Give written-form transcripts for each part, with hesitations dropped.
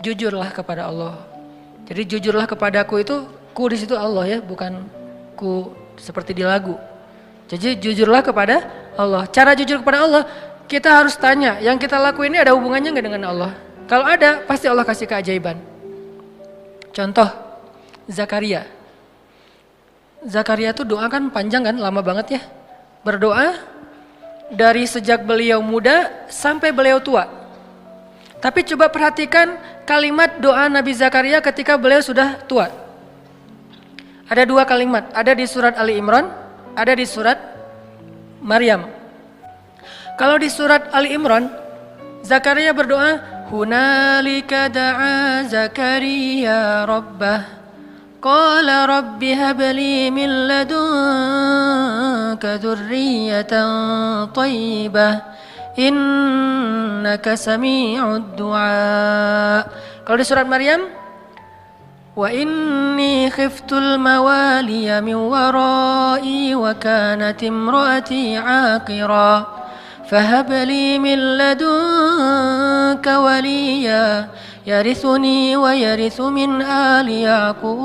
jujurlah kepada Allah. Jadi jujurlah kepadaku itu, ku di situ Allah ya, bukan ku seperti di lagu. Jadi jujurlah kepada Allah. Cara jujur kepada Allah, kita harus tanya, yang kita lakuin ini ada hubungannya nggak dengan Allah? Kalau ada, pasti Allah kasih keajaiban. Contoh, Zakaria. Zakaria tuh doa kan panjang kan, lama banget ya. Berdoa dari sejak beliau muda sampai beliau tua. Tapi coba perhatikan kalimat doa Nabi Zakaria ketika beliau sudah tua. Ada 2 kalimat, ada di surat Ali Imran, ada di surat Maryam. Kalau di surat Ali Imran, Zakaria berdoa, Hunalika da'a Zakaria rabbah, qala rabbi habli min ladunka dzurriyyatan thayyibah. Innaka sami'ud du'a. Kalau di surat Maryam, wa inni khiftul mawaliya min warai wa kanat imraati 'aqira fahab li min ladunka waliya yarithuni wa yarithu min ali Yaqub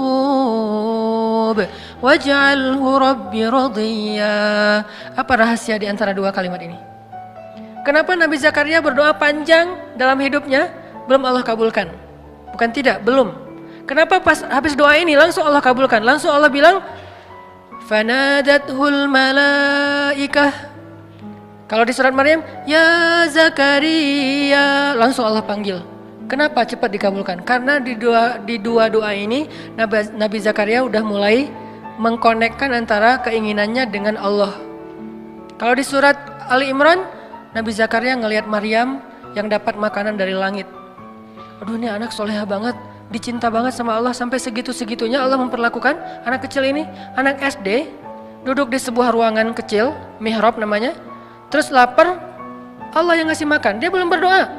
waj'alhu rabbi radiyya. Apa rahasia di antara 2 kalimat ini? Kenapa Nabi Zakaria berdoa panjang dalam hidupnya, belum Allah kabulkan? Bukan tidak, belum. Kenapa pas habis doa ini langsung Allah kabulkan? Langsung Allah bilang, Fanadathul malaikah. Kalau di surat Maryam, Ya Zakaria, langsung Allah panggil. Kenapa cepat dikabulkan? Karena di dua doa ini, Nabi Zakaria udah mulai mengkonekkan antara keinginannya dengan Allah. Kalau di surat Ali Imran, Nabi Zakaria ngelihat Maryam yang dapat makanan dari langit. Aduh, ini anak soleha banget, dicinta banget sama Allah, sampai segitu-segitunya Allah memperlakukan anak kecil ini. Anak SD, duduk di sebuah ruangan kecil, mihrab namanya. Terus lapar, Allah yang ngasih makan, dia belum berdoa.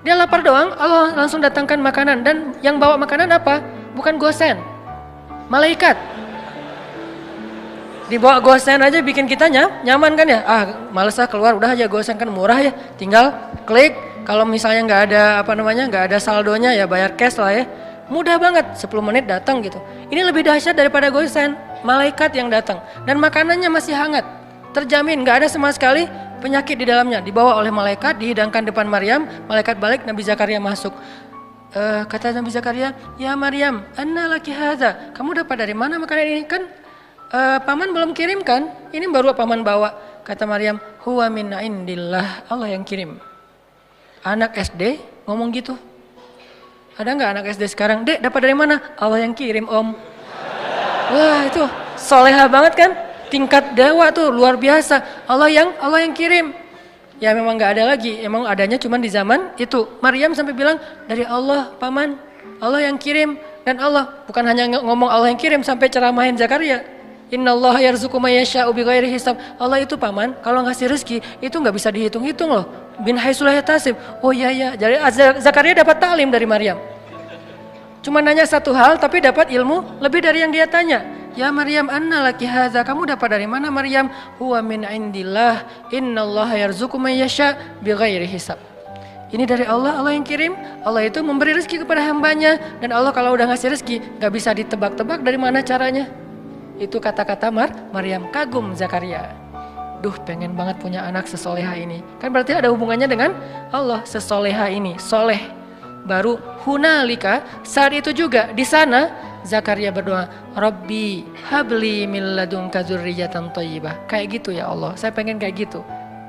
Dia lapar doang, Allah langsung datangkan makanan. Dan yang bawa makanan apa? Bukan gosen, malaikat. Dibawa gosen aja bikin kita nyaman kan ya. Males keluar, udah aja gosen kan murah ya. Tinggal klik, kalau misalnya nggak ada saldonya ya bayar cash lah ya. Mudah banget, 10 menit datang gitu. Ini lebih dahsyat daripada gosen, malaikat yang datang. Dan makanannya masih hangat, terjamin nggak ada sama sekali penyakit di dalamnya. Dibawa oleh malaikat, dihidangkan depan Maryam, malaikat balik, Nabi Zakaria masuk. Kata Nabi Zakaria, Ya Maryam, anna laki hadza. Kamu dapat dari mana makanan ini? Kan paman belum kirim kan? Ini baru paman bawa. Kata Maryam, huwa min indillah, Allah yang kirim. Anak SD ngomong gitu. Ada nggak anak SD sekarang? Dek, dapat dari mana? Allah yang kirim, Om. Wah, itu soleha banget kan? Tingkat dewa tuh luar biasa. Allah yang kirim. Ya memang nggak ada lagi. Emang adanya cuma di zaman itu. Maryam sampai bilang, dari Allah, paman. Allah yang kirim. Dan Allah bukan hanya ngomong Allah yang kirim, sampai ceramahin Zakaria. Innallaha yarzuqu may yasha'u bighairi hisab. Allah itu paman, kalau ngasih rezeki itu nggak bisa dihitung-hitung loh. Bin haitsu la yahtasib. Oh iya. Jadi Zakaria dapat taklim dari Maryam. Cuma nanya satu hal tapi dapat ilmu lebih dari yang dia tanya. Ya Maryam, anna laki hadza. Kamu dapat dari mana Maryam? Huwa min indillah. Innallaha yarzuqu may yasha' bighairi hisab. Ini dari Allah, Allah yang kirim. Allah itu memberi rezeki kepada hambanya. Dan Allah kalau udah ngasih rezeki gak bisa ditebak-tebak dari mana caranya. Itu kata-kata Maryam. Kagum Zakaria. Duh, pengen banget punya anak sesoleha ini. Kan berarti ada hubungannya dengan Allah. Sesoleha ini, soleh. Baru hunalika, saat itu juga di sana Zakaria berdoa, Rabbi habli min ladunka dzurriyyatan thayyibah. Kayak gitu ya Allah, saya pengen kayak gitu.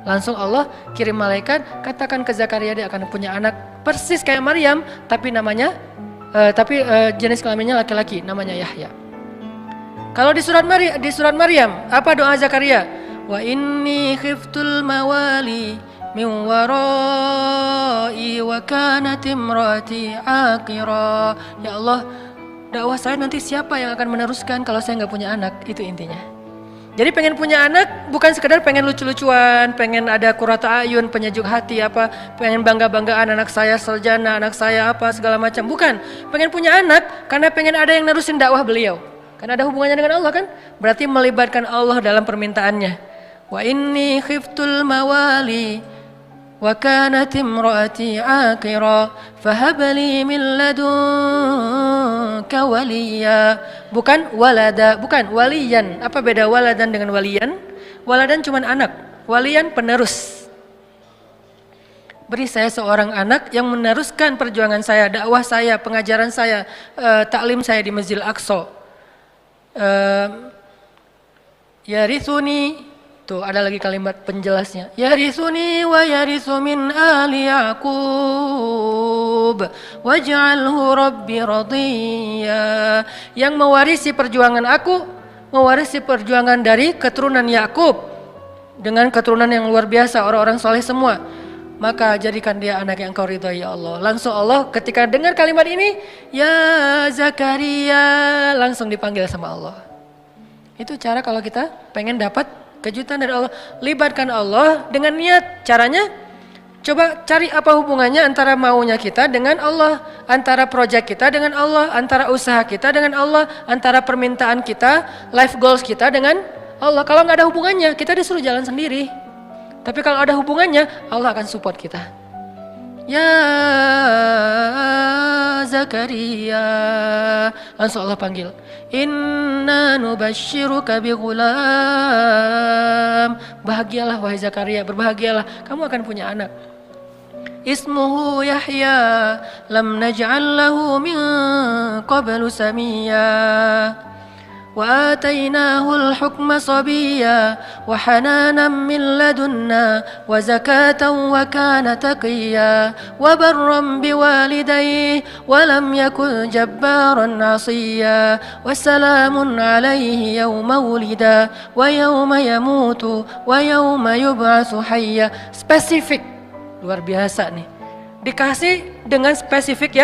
Langsung Allah kirim malaikat, katakan ke Zakaria dia akan punya anak persis kayak Maryam, tapi namanya jenis kelaminnya laki-laki, namanya Yahya. Kalau di surat Maryam, apa doa Zakaria? Wa inni khiftul mawali min warai wa kanat imraati aqira. Ya Allah, dakwah saya nanti siapa yang akan meneruskan kalau saya nggak punya anak? Itu intinya. Jadi pengen punya anak bukan sekedar pengen lucu-lucuan, pengen ada qurrata ayun, penyejuk hati apa, pengen bangga-banggaan anak saya sarjana, anak saya apa segala macam. Bukan, pengen punya anak karena pengen ada yang nerusin dakwah beliau. Karena ada hubungannya dengan Allah kan? Berarti melibatkan Allah dalam permintaannya. Wa inni khiftul mawali wa kanat imraati aqira fahab li min ladunka waliya. Bukan walada, bukan waliyan. Apa beda waladan dengan waliyan? Waladan cuma anak, waliyan penerus. Beri saya seorang anak yang meneruskan perjuangan saya, dakwah saya, pengajaran saya, taklim saya di Masjidil Aqsa. Yarithuni, tuh ada lagi kalimat penjelasnya. Yarithuni wa yarithu min ali Yaqub waj'alhu rabbi radiyya. Yang mewarisi perjuangan aku, mewarisi perjuangan dari keturunan Yakub dengan keturunan yang luar biasa, orang-orang soleh semua. Maka jadikan dia anak yang Engkau ridhai ya Allah. Langsung Allah ketika dengar kalimat ini, ya Zakaria, langsung dipanggil sama Allah. Itu cara kalau kita pengen dapat kejutan dari Allah. Libatkan Allah dengan niat. Caranya, coba cari apa hubungannya antara maunya kita dengan Allah, antara proyek kita dengan Allah, antara usaha kita dengan Allah, antara permintaan kita, life goals kita dengan Allah. Kalau nggak ada hubungannya, kita disuruh jalan sendiri. Tapi kalau ada hubungannya, Allah akan support kita. Ya Zakaria, langsung Allah panggil. Inna nubashiruka bi ghulam. Bahagialah wahai Zakaria, berbahagialah, kamu akan punya anak. Ismuhu Yahya, lam naj'al lahu min qablu samiyya. وآتيناه الحكم صبيا وحنانا من لدنا وزكاة وكان تقيا وبرا بوالديه ولم يكن جبارا عصيا وسلام عليه يوم ولد ويوم يموت ويوم يبعث حيا. Spesifik, luar biasa nih. Dikasih dengan spesifik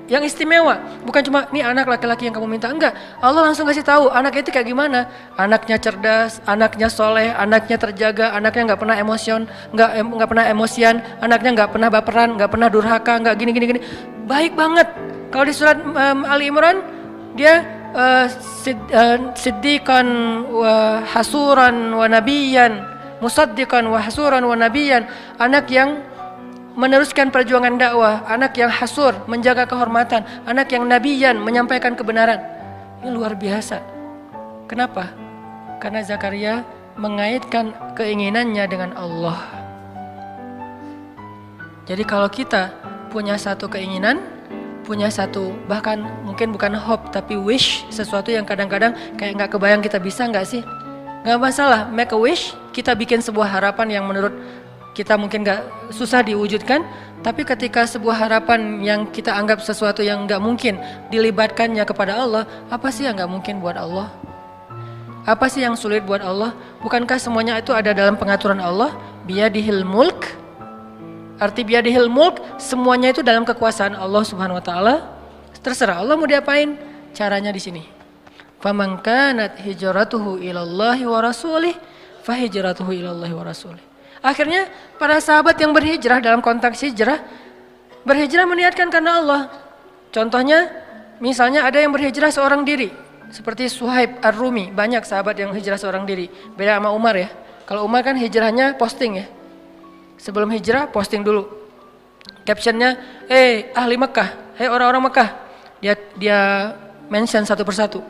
yang istimewa, bukan cuma nih anak laki-laki yang kamu minta, enggak. Allah langsung kasih tahu anaknya itu kayak gimana. Anaknya cerdas, anaknya soleh, anaknya terjaga, anaknya nggak pernah nggak pernah emosian, anaknya nggak pernah baperan, nggak pernah durhaka, nggak gini. Baik banget. Kalau di surat Ali Imran dia siddiqan wa hasuran wa nabiyan, musaddiqan wa hasuran wa nabiyan, anak yang meneruskan perjuangan dakwah, anak yang hasur, menjaga kehormatan, anak yang nabiyan, menyampaikan kebenaran. Ini luar biasa. Kenapa? Karena Zakaria mengaitkan keinginannya dengan Allah. Jadi kalau kita punya satu keinginan, punya satu, bahkan mungkin bukan hope, tapi wish, sesuatu yang kadang-kadang kayak nggak kebayang kita bisa nggak sih? Nggak masalah, make a wish, kita bikin sebuah harapan yang menurut kita mungkin gak susah diwujudkan, tapi ketika sebuah harapan yang kita anggap sesuatu yang gak mungkin dilibatkannya kepada Allah, apa sih yang gak mungkin buat Allah? Apa sih yang sulit buat Allah? Bukankah semuanya itu ada dalam pengaturan Allah? Biyadihil mulk. Arti biyadihil mulk, semuanya itu dalam kekuasaan Allah Subhanahu wa taala. Terserah Allah mau diapain, caranya di sini. Faman kanat hijratuhu ilallahi wa rasulih, fa hijratuhu ilallahi wa rasulih. Akhirnya para sahabat yang berhijrah dalam konteks hijrah, berhijrah meniatkan karena Allah. Contohnya, misalnya ada yang berhijrah seorang diri, seperti Suhaib Ar-Rumi, banyak sahabat yang hijrah seorang diri. Beda sama Umar ya. Kalau Umar kan hijrahnya posting ya. Sebelum hijrah posting dulu. Captionnya, ahli Mekah, orang-orang Mekah. Dia mention satu persatu.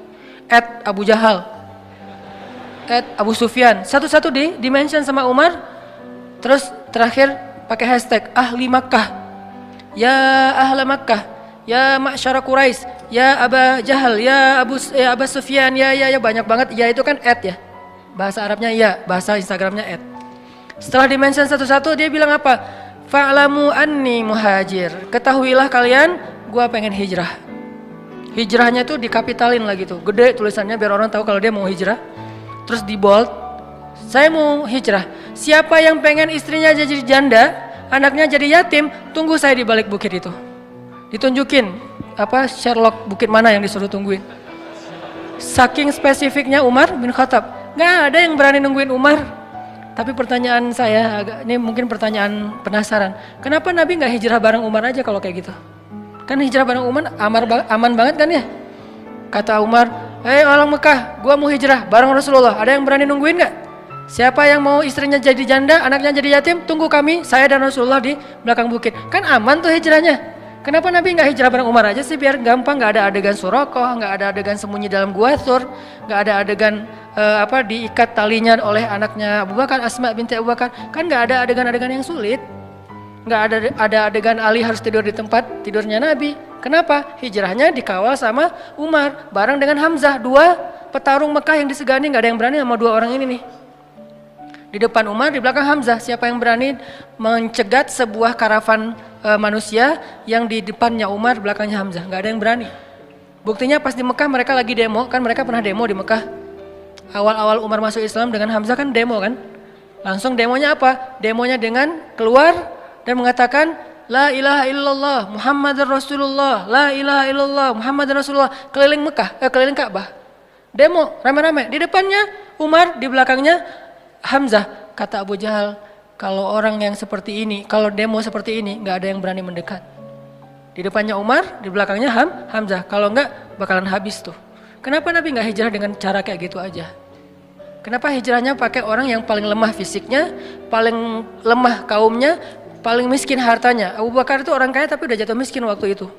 @Abu Jahal, @Abu Sufyan, satu-satu di mention sama Umar. Terus terakhir pakai hashtag ahli Makkah, ya ahla Makkah, ya ma'syara Quraisy, ya Aba Jahal, ya Abu Sufyan, ya banyak banget. Ya itu kan ya, bahasa Arabnya ya, bahasa Instagramnya . Setelah di-mention satu-satu dia bilang apa? Fa'lamu anni muhajir, ketahuilah kalian gua pengen hijrah. Hijrahnya tuh dikapitalin lagi tuh, gede tulisannya biar orang tahu kalau dia mau hijrah. Terus di bold, saya mau hijrah. Siapa yang pengen istrinya jadi janda, anaknya jadi yatim, tunggu saya di balik bukit itu. Ditunjukin Sherlock bukit mana yang disuruh tungguin. Saking spesifiknya Umar bin Khattab, nggak ada yang berani nungguin Umar. Tapi pertanyaan saya, ini mungkin pertanyaan penasaran, kenapa Nabi nggak hijrah bareng Umar aja kalau kayak gitu? Kan hijrah bareng Umar aman banget kan ya? Kata Umar, orang Mekah, gua mau hijrah bareng Rasulullah, ada yang berani nungguin nggak? Siapa yang mau istrinya jadi janda, anaknya jadi yatim, tunggu kami, saya dan Rasulullah di belakang bukit. Kan aman tuh hijrahnya. Kenapa Nabi nggak hijrah bareng Umar aja sih, biar gampang, nggak ada adegan Surakoh, nggak ada adegan sembunyi dalam gua Thur, nggak ada adegan diikat talinya oleh anaknya Abu Bakar, Asma binti Abu Bakar. Kan nggak ada adegan-adegan yang sulit. Nggak ada adegan Ali harus tidur di tempat tidurnya Nabi. Kenapa? Hijrahnya dikawal sama Umar bareng dengan Hamzah, dua petarung Mekah yang disegani, nggak ada yang berani sama dua orang ini nih. Di depan Umar, di belakang Hamzah. Siapa yang berani mencegat sebuah karavan manusia yang di depannya Umar, belakangnya Hamzah? Nggak ada yang berani. Buktinya pas di Mekah mereka lagi demo, kan mereka pernah demo di Mekah. Awal-awal Umar masuk Islam dengan Hamzah kan demo kan. Langsung demonya apa? Demonya dengan keluar dan mengatakan La ilaha illallah Muhammadar Rasulullah, La ilaha illallah Muhammadar Rasulullah, keliling Mekah, keliling Ka'bah. Demo rame-rame. Di depannya Umar, di belakangnya Hamzah. Kata Abu Jahal, kalau orang yang seperti ini, kalau demo seperti ini, nggak ada yang berani mendekat. Di depannya Umar, di belakangnya Hamzah. Kalau nggak, bakalan habis tuh. Kenapa Nabi nggak hijrah dengan cara kayak gitu aja? Kenapa hijrahnya pakai orang yang paling lemah fisiknya, paling lemah kaumnya, paling miskin hartanya? Abu Bakar itu orang kaya tapi udah jatuh miskin waktu itu.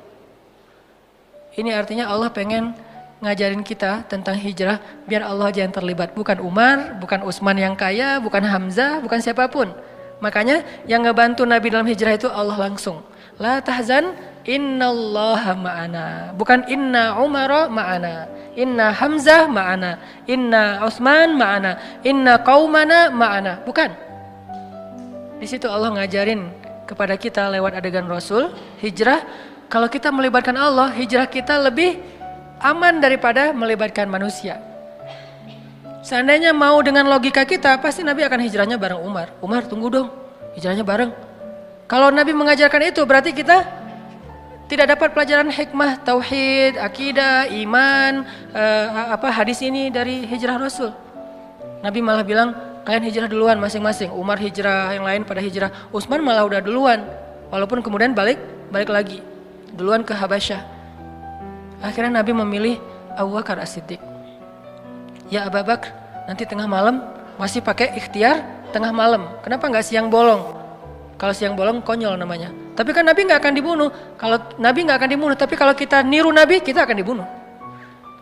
Ini artinya Allah pengen ngajarin kita tentang hijrah biar Allah aja yang terlibat, bukan Umar, bukan Utsman yang kaya, bukan Hamzah, bukan siapapun. Makanya yang ngebantu Nabi dalam hijrah itu Allah langsung. La tahzan innallaha ma'ana, bukan inna Umar ma'ana, inna Hamzah ma'ana, inna Utsman ma'ana, inna qaumana ma'ana, bukan. Di situ Allah ngajarin kepada kita lewat adegan Rasul hijrah. Kalau kita melibatkan Allah, hijrah kita lebih aman daripada melibatkan manusia. Seandainya mau dengan logika kita, pasti Nabi akan hijrahnya bareng Umar. Umar tunggu dong, hijrahnya bareng. Kalau Nabi mengajarkan itu, berarti kita tidak dapat pelajaran hikmah, tauhid, akidah, iman, hadis ini dari hijrah Rasul. Nabi malah bilang, kalian hijrah duluan masing-masing. Umar hijrah, yang lain pada hijrah. Utsman malah udah duluan, walaupun kemudian balik lagi, duluan ke Habasyah. Akhirnya Nabi memilih Abu Bakar As-Siddiq. Ya Abu Bakar, nanti tengah malam masih pakai ikhtiar tengah malam. Kenapa nggak siang bolong? Kalau siang bolong konyol namanya. Tapi kan Nabi nggak akan dibunuh. Kalau Nabi nggak akan dibunuh, tapi kalau kita niru Nabi, kita akan dibunuh.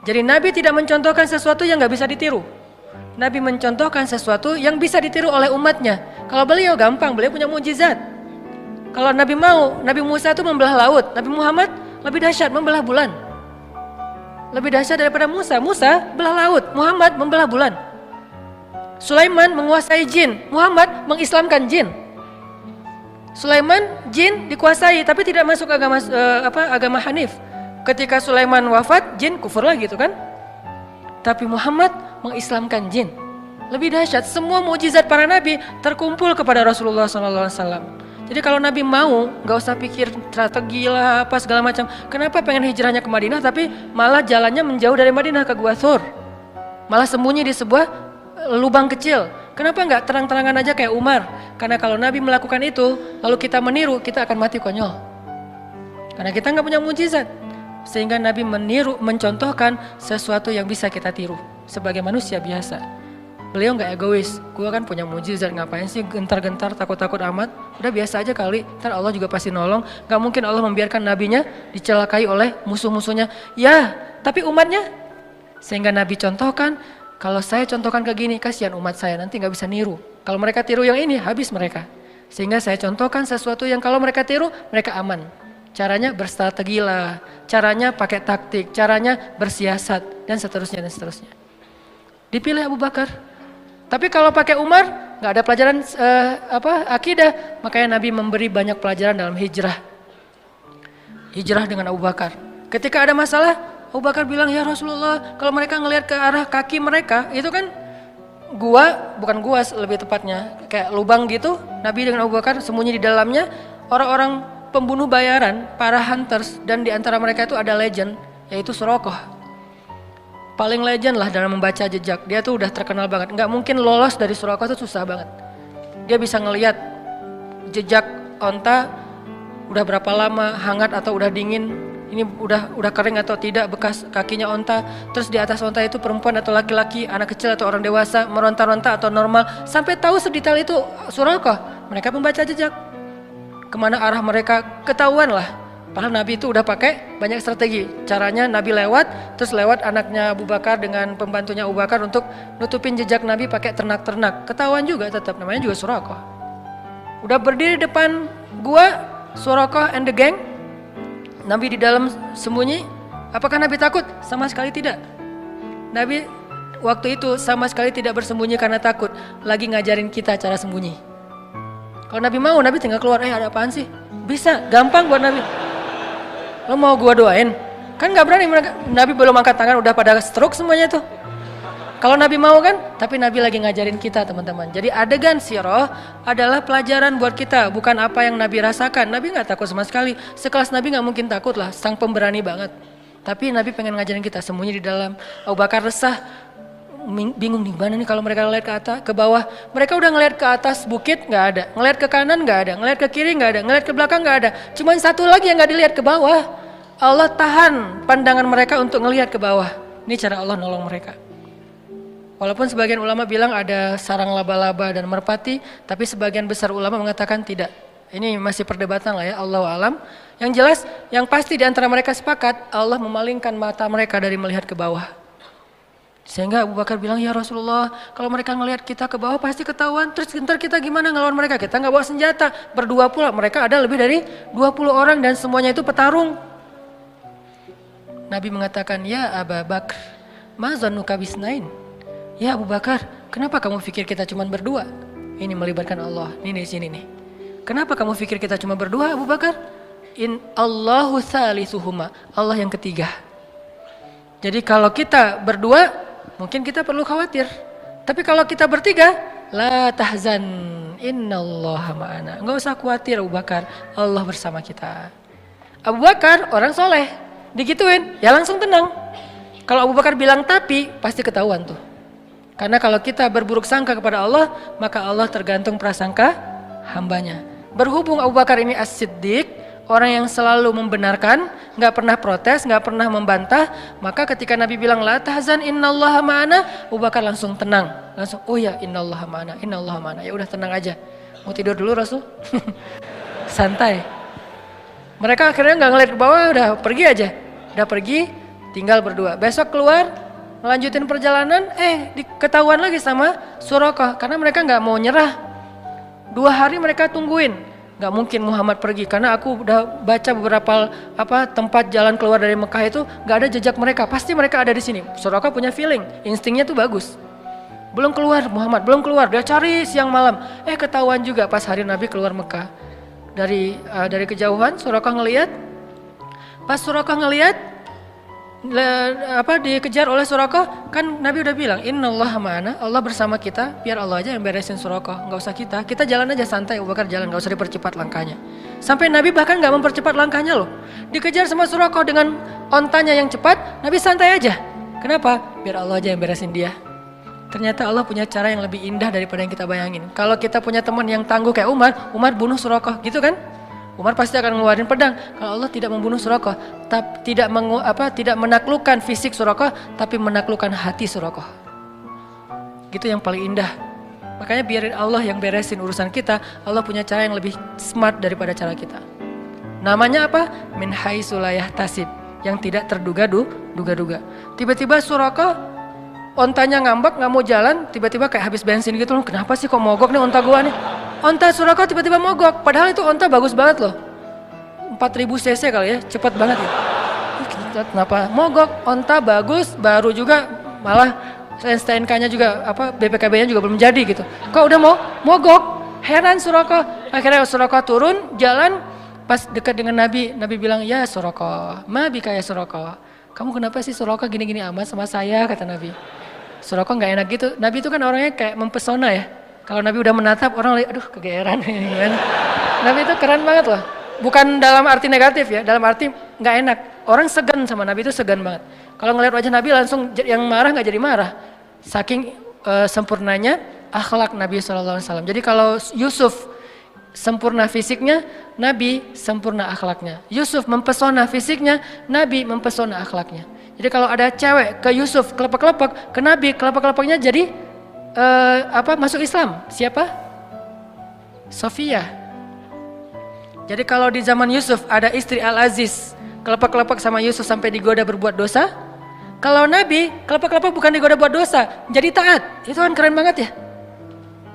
Jadi Nabi tidak mencontohkan sesuatu yang nggak bisa ditiru. Nabi mencontohkan sesuatu yang bisa ditiru oleh umatnya. Kalau beliau gampang, beliau punya mukjizat. Kalau Nabi mau, Nabi Musa itu membelah laut. Nabi Muhammad lebih dahsyat, membelah bulan. Lebih dahsyat daripada Musa. Musa belah laut, Muhammad membelah bulan. Sulaiman menguasai jin, Muhammad mengislamkan jin. Sulaiman jin dikuasai tapi tidak masuk agama Hanif. Ketika Sulaiman wafat, jin kufur lagi itu kan. Tapi Muhammad mengislamkan jin. Lebih dahsyat, semua mukjizat para nabi terkumpul kepada Rasulullah SAW. Jadi kalau Nabi mau, nggak usah pikir strategi lah apa segala macam. Kenapa pengen hijrahnya ke Madinah tapi malah jalannya menjauh dari Madinah ke Gua Thur? Malah sembunyi di sebuah lubang kecil. Kenapa nggak terang-terangan aja kayak Umar? Karena kalau Nabi melakukan itu, lalu kita meniru, kita akan mati konyol. Karena kita nggak punya mukjizat. Sehingga Nabi mencontohkan sesuatu yang bisa kita tiru sebagai manusia biasa. Beliau nggak egois, gue kan punya mujizat, ngapain sih gentar-gentar takut-takut amat, udah biasa aja kali, ntar Allah juga pasti nolong. Gak mungkin Allah membiarkan nabinya dicelakai oleh musuh-musuhnya. Ya, tapi umatnya. Sehingga Nabi contohkan, kalau saya contohkan ke gini, kasihan umat saya, nanti gak bisa niru. Kalau mereka tiru yang ini, habis mereka. Sehingga saya contohkan sesuatu yang kalau mereka tiru, mereka aman. Caranya berstrategi lah, caranya pakai taktik, caranya bersiasat, dan seterusnya dan seterusnya. Dipilih Abu Bakar. Tapi kalau pakai Umar, nggak ada pelajaran akidah. Makanya Nabi memberi banyak pelajaran dalam hijrah. Hijrah dengan Abu Bakar. Ketika ada masalah, Abu Bakar bilang, ya Rasulullah, kalau mereka ngelihat ke arah kaki mereka, itu kan bukan gua lebih tepatnya, kayak lubang gitu. Nabi dengan Abu Bakar sembunyi di dalamnya. Orang-orang pembunuh bayaran, para hunters, dan di antara mereka itu ada legend, yaitu Surakoh. Paling legend lah dalam membaca jejak. Dia tuh udah terkenal banget. Nggak mungkin lolos dari Surakoh itu susah banget. Dia bisa ngelihat jejak onta udah berapa lama, hangat atau udah dingin, ini udah kering atau tidak bekas kakinya onta. Terus di atas onta itu perempuan atau laki-laki, anak kecil atau orang dewasa, meronta-ronta atau normal, sampai tahu sedetail itu Suraqah. Mereka membaca jejak kemana arah mereka, ketahuan lah. Padahal Nabi itu udah pakai banyak strategi. Caranya Nabi lewat, terus lewat anaknya Abu Bakar dengan pembantunya Abu Bakar untuk nutupin jejak Nabi pakai ternak-ternak. Ketahuan juga tetap, namanya juga Suraqah. Udah berdiri depan gua Suraqah and the gang, Nabi di dalam sembunyi. Apakah Nabi takut? Sama sekali tidak. Nabi waktu itu sama sekali tidak bersembunyi karena takut. Lagi ngajarin kita cara sembunyi. Kalau Nabi mau, Nabi tinggal keluar. Ada apaan sih? Bisa, gampang buat Nabi. Lo mau gua doain? Kan gak berani mereka. Nabi belum angkat tangan udah pada stroke semuanya tuh. Kalau Nabi mau kan, tapi Nabi lagi ngajarin kita teman-teman. Jadi adegan sirah adalah pelajaran buat kita, bukan apa yang Nabi rasakan. Nabi gak takut sama sekali. Sekelas Nabi gak mungkin takut lah, sang pemberani banget. Tapi Nabi pengen ngajarin kita, sembunyi di dalam. Abu Bakar resah, bingung nih mana nih kalau mereka ngeliat ke atas, ke bawah. Mereka udah ngeliat ke atas bukit gak ada, ngeliat ke kanan gak ada, ngeliat ke kiri gak ada, ngeliat ke belakang gak ada. Cuman satu lagi yang gak dilihat, ke bawah. Allah tahan pandangan mereka untuk ngeliat ke bawah. Ini cara Allah nolong mereka. Walaupun sebagian ulama bilang ada sarang laba-laba dan merpati, tapi sebagian besar ulama mengatakan tidak. Ini masih perdebatan lah ya, Allahu alam. Yang jelas, yang pasti di antara mereka sepakat, Allah memalingkan mata mereka dari melihat ke bawah. Sehingga Abu Bakar bilang, ya Rasulullah, kalau mereka ngelihat kita ke bawah pasti ketahuan. Terus ntar kita gimana ngelawan mereka? Kita nggak bawa senjata, berdua pula. Mereka ada lebih dari 20 orang dan semuanya itu petarung. Nabi mengatakan, ya Abu Bakar, ma zannuka bisnain? Ya Abu Bakar, kenapa kamu pikir kita cuma berdua? Ini melibatkan Allah. Ini di sini nih. Kenapa kamu pikir kita cuma berdua, Abu Bakar? In Allahu salisuhuma. Allah yang ketiga. Jadi kalau kita berdua, mungkin kita perlu khawatir. Tapi kalau kita bertiga, la tahzan, innallaha ma'ana. Enggak usah khawatir Abu Bakar, Allah bersama kita. Abu Bakar orang soleh, digituin, ya langsung tenang. Kalau Abu Bakar bilang tapi, pasti ketahuan tuh. Karena kalau kita berburuk sangka kepada Allah, maka Allah tergantung prasangka hambanya. Berhubung Abu Bakar ini as-siddiq, orang yang selalu membenarkan, gak pernah protes, gak pernah membantah, maka ketika Nabi bilang la tahzan innallaha ma'ana, Abu Bakar langsung tenang. Langsung, oh ya innallaha ma'ana, innallaha ma'ana. Ya udah tenang aja. Mau tidur dulu Rasul? Santai. Mereka akhirnya gak ngeliat ke bawah, udah pergi aja. Udah pergi, tinggal berdua. Besok keluar, melanjutin perjalanan, ketahuan lagi sama Suraqah karena mereka nggak mau nyerah. 2 hari mereka tungguin, nggak mungkin Muhammad pergi karena aku udah baca beberapa tempat jalan keluar dari Mekah itu nggak ada jejak mereka, pasti mereka ada di sini. Suraqah punya feeling, instingnya tuh bagus. Belum keluar Muhammad, belum keluar, dia cari siang malam, ketahuan juga pas hari Nabi keluar Mekah. Dari kejauhan Suraqah ngelihat, pas Suraqah ngelihat dikejar oleh Suraqah, kan Nabi udah bilang innallaha ma'ana, Allah bersama kita, biar Allah aja yang beresin Suraqah, nggak usah kita jalan aja santai. Abu Bakar jalan, nggak usah dipercepat langkahnya. Sampai Nabi bahkan nggak mempercepat langkahnya loh, dikejar sama Suraqah dengan ontanya yang cepat, Nabi santai aja. Kenapa? Biar Allah aja yang beresin dia. Ternyata Allah punya cara yang lebih indah daripada yang kita bayangin. Kalau kita punya teman yang tangguh kayak Umar bunuh Suraqah gitu kan, Umar pasti akan ngeluarin pedang. Kalau Allah tidak membunuh Suraqah, tidak menaklukkan fisik Suraqah, tapi menaklukkan hati Suraqah. Gitu yang paling indah. Makanya biarin Allah yang beresin urusan kita. Allah punya cara yang lebih smart daripada cara kita. Namanya apa? Min haitsu la yahtasib, yang tidak terduga-duga. Tiba-tiba Suraqah ontanya ngambek, nggak mau jalan, tiba-tiba kayak habis bensin gitu loh. Kenapa sih kok mogok nih onta gua nih? Onta Suraqah tiba-tiba mogok, padahal itu onta bagus banget loh. 4000 cc kali ya, cepat banget ya. Kenapa mogok? Onta bagus, baru juga, malah STNK-nya juga BPKB-nya juga belum jadi gitu. Kok udah mau mogok? Heran Suraqah. Akhirnya Suraqah turun, jalan, pas dekat dengan Nabi bilang, ya Suraqah, ma bika ya Suraqah. Kamu kenapa sih Suraqah gini-gini amat sama saya, kata Nabi. Suraqah nggak enak gitu. Nabi itu kan orangnya kayak mempesona ya. Kalau Nabi udah menatap, orang lihat, aduh kegeeran. Nabi itu keren banget loh. Bukan dalam arti negatif ya, dalam arti nggak enak. Orang segan sama Nabi itu segan banget. Kalau ngeliat wajah Nabi langsung yang marah nggak jadi marah. Saking sempurnanya akhlak Nabi SAW. Jadi kalau Yusuf sempurna fisiknya, Nabi sempurna akhlaknya. Yusuf mempesona fisiknya, Nabi mempesona akhlaknya. Jadi kalau ada cewek ke Yusuf kelepek-kelepek, ke Nabi kelepek-kelepeknya jadi masuk Islam. Siapa? Sofia. Jadi kalau di zaman Yusuf ada istri Al-Aziz, kelepek-kelepek sama Yusuf sampai digoda berbuat dosa. Kalau Nabi kelepek-kelepek bukan digoda buat dosa, jadi taat. Itu kan keren banget ya.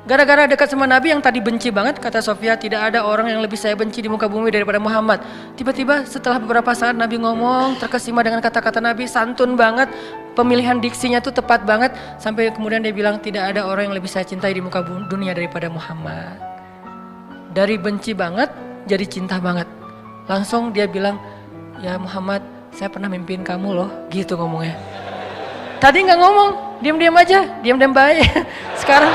Gara-gara dekat sama Nabi yang tadi benci banget, kata Sofia, tidak ada orang yang lebih saya benci di muka bumi daripada Muhammad. Tiba-tiba setelah beberapa saat Nabi ngomong, terkesima dengan kata-kata Nabi, santun banget, pemilihan diksinya tuh tepat banget, sampai kemudian dia bilang tidak ada orang yang lebih saya cintai di muka dunia daripada Muhammad. Dari benci banget jadi cinta banget. Langsung dia bilang, ya Muhammad, saya pernah mimpiin kamu loh, gitu ngomongnya. Tadi nggak ngomong, diam-diam aja, diam-diam baik. Sekarang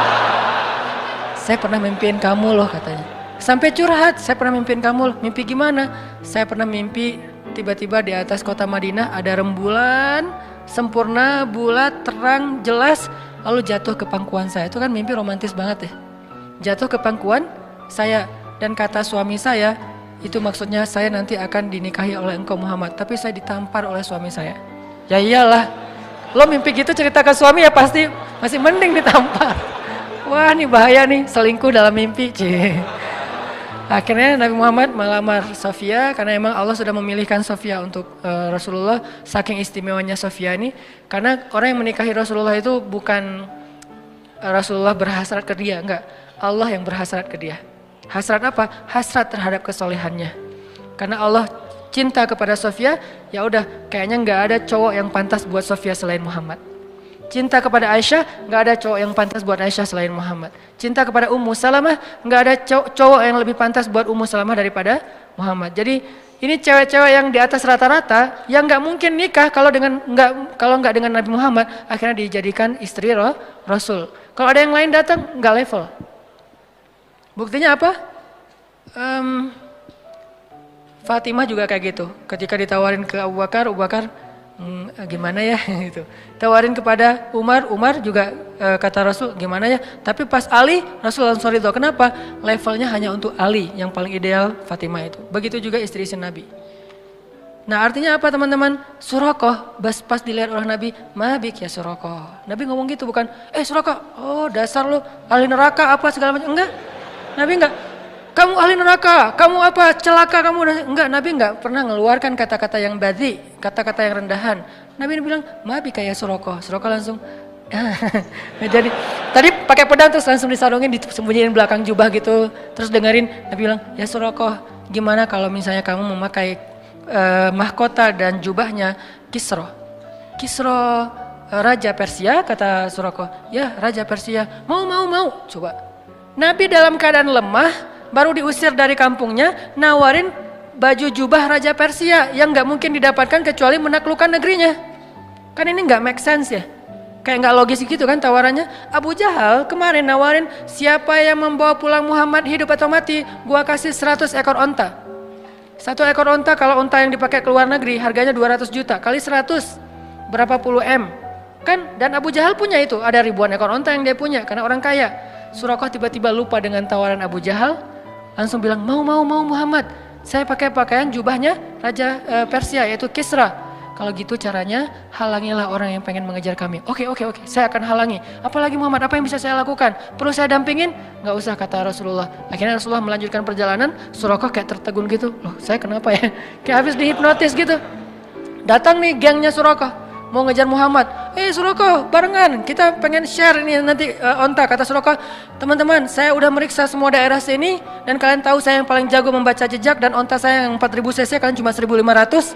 saya pernah mimpiin kamu loh katanya. Sampai curhat, saya pernah mimpiin kamu loh. Mimpi gimana? Saya pernah mimpi tiba-tiba di atas kota Madinah ada rembulan, sempurna, bulat, terang, jelas. Lalu jatuh ke pangkuan saya. Itu kan mimpi romantis banget ya. Jatuh ke pangkuan saya dan kata suami saya, itu maksudnya saya nanti akan dinikahi oleh engkau Muhammad. Tapi saya ditampar oleh suami saya. Ya iyalah, lo mimpi gitu cerita ke suami ya pasti masih mending ditampar. Wah ini bahaya nih, selingkuh dalam mimpi. Akhirnya Nabi Muhammad melamar Sofia karena emang Allah sudah memilihkan Sofia untuk Rasulullah. Saking istimewanya Sofia ini, karena orang yang menikahi Rasulullah itu bukan Rasulullah berhasrat ke dia, enggak. Allah yang berhasrat ke dia. Hasrat apa? Hasrat terhadap kesolehannya. Karena Allah cinta kepada Sofia, ya udah kayaknya enggak ada cowok yang pantas buat Sofia selain Muhammad. Cinta kepada Aisyah, nggak ada cowok yang pantas buat Aisyah selain Muhammad. Cinta kepada Ummu Salamah, nggak ada cowok yang lebih pantas buat Ummu Salamah daripada Muhammad. Jadi ini cewek-cewek yang di atas rata-rata, yang nggak mungkin nikah kalau nggak dengan Nabi Muhammad, akhirnya dijadikan istri Rasul. Kalau ada yang lain datang, nggak level. Buktinya apa? Fatimah juga kayak gitu. Ketika ditawarin ke Abu Bakar, gimana ya gitu. Tawarin kepada Umar juga kata Rasul gimana ya. Tapi pas Ali, Rasul langsung ridho. Kenapa? Levelnya hanya untuk Ali, yang paling ideal Fatimah itu. Begitu juga istri-istri Nabi. Nah artinya apa teman-teman? Surakoh pas dilihat oleh Nabi, mabik ya Surakoh. Nabi ngomong gitu bukan, Surakoh, oh dasar lu ahli neraka apa segala macam. Enggak, Nabi enggak. Kamu ahli neraka, kamu apa, celaka kamu. Enggak, Nabi enggak pernah mengeluarkan kata-kata yang badhi, kata-kata yang rendahan. Nabi bilang, mabi kayak Surakoh. Surakoh langsung, jadi tadi pakai pedang terus langsung disarungin, disembunyiin belakang jubah gitu. Terus dengerin, Nabi bilang, ya Surakoh, gimana kalau misalnya kamu memakai mahkota dan jubahnya Kisro. Kisro Raja Persia, kata Surakoh. Ya, Raja Persia, mau, coba. Nabi dalam keadaan lemah, baru diusir dari kampungnya, nawarin baju jubah Raja Persia yang gak mungkin didapatkan kecuali menaklukkan negerinya. Kan ini gak make sense ya, kayak gak logis gitu kan tawarannya. Abu Jahal kemarin nawarin, siapa yang membawa pulang Muhammad hidup atau mati, gua kasih 100 ekor onta. 1 ekor onta kalau onta yang dipakai ke luar negeri harganya 200 juta, kali 100 berapa puluh M kan. Dan Abu Jahal punya itu, ada ribuan ekor onta yang dia punya karena orang kaya. Surakoh tiba-tiba lupa dengan tawaran Abu Jahal, langsung bilang, mau Muhammad, saya pakai pakaian jubahnya Raja Persia yaitu Kisra. Kalau gitu caranya halangilah orang yang pengen mengejar kami. Oke, saya akan halangi. Apalagi Muhammad, apa yang bisa saya lakukan? Perlu saya dampingin? Gak usah, kata Rasulullah. Akhirnya Rasulullah melanjutkan perjalanan. Surakoh kayak tertegun gitu, loh saya kenapa ya? Kayak habis dihipnotis gitu. Datang nih gengnya Surakoh, mau ngejar Muhammad. Surakoh, barengan, kita pengen share ini nanti onta. Kata Surakoh, teman-teman, saya udah meriksa semua daerah sini dan kalian tahu saya yang paling jago membaca jejak dan onta saya yang 4000 cc, kalian cuma 1500.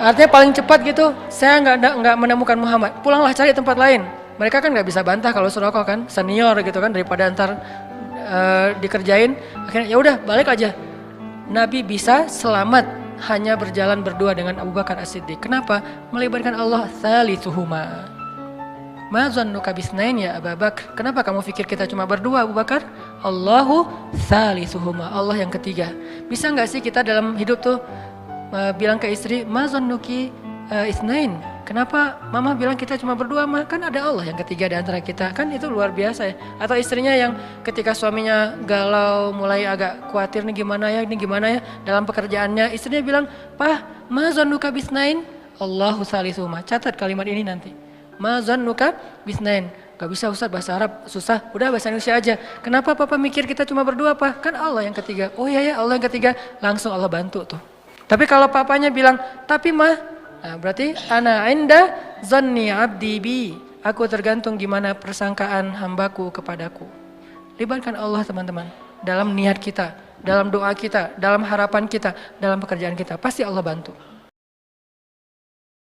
Artinya paling cepat gitu. Saya nggak menemukan Muhammad. Pulanglah cari tempat lain. Mereka kan nggak bisa bantah kalau Surakoh kan senior gitu kan, daripada ntar dikerjain. Akhirnya ya udah balik aja. Nabi bisa selamat hanya berjalan berdua dengan Abu Bakar As-Siddiq. Kenapa? Melibatkan Allah thalithuhuma. Ma zannuka bisnain ya Abu Bakar. Kenapa kamu pikir kita cuma berdua Abu Bakar? Allahu thalithuhuma. Allah yang ketiga. Bisa nggak sih kita dalam hidup tuh bilang ke istri, ma zannuki isnain? kenapa mama bilang kita cuma berdua mah? Kan ada Allah yang ketiga di antara kita. Kan itu luar biasa ya. Atau istrinya yang ketika suaminya galau, mulai agak khawatir nih gimana ya, ini gimana ya dalam pekerjaannya. Istrinya bilang, "Pah, ma zannuka bisnain? Allahu salisuhuma." Catat kalimat ini nanti. Ma zannuka bisnain. Gak bisa Ustaz, bahasa Arab susah, udah bahasa Indonesia aja. Kenapa papa mikir kita cuma berdua Pak? Kan Allah yang ketiga. Oh iya ya, Allah yang ketiga, langsung Allah bantu tuh. Tapi kalau papanya bilang, tapi mah, nah berarti ana inda zanni abdi bi. Aku tergantung gimana persangkaan hambaku kepadaku. Libatkan Allah teman-teman, dalam niat kita, dalam doa kita, dalam harapan kita, dalam pekerjaan kita. Pasti Allah bantu.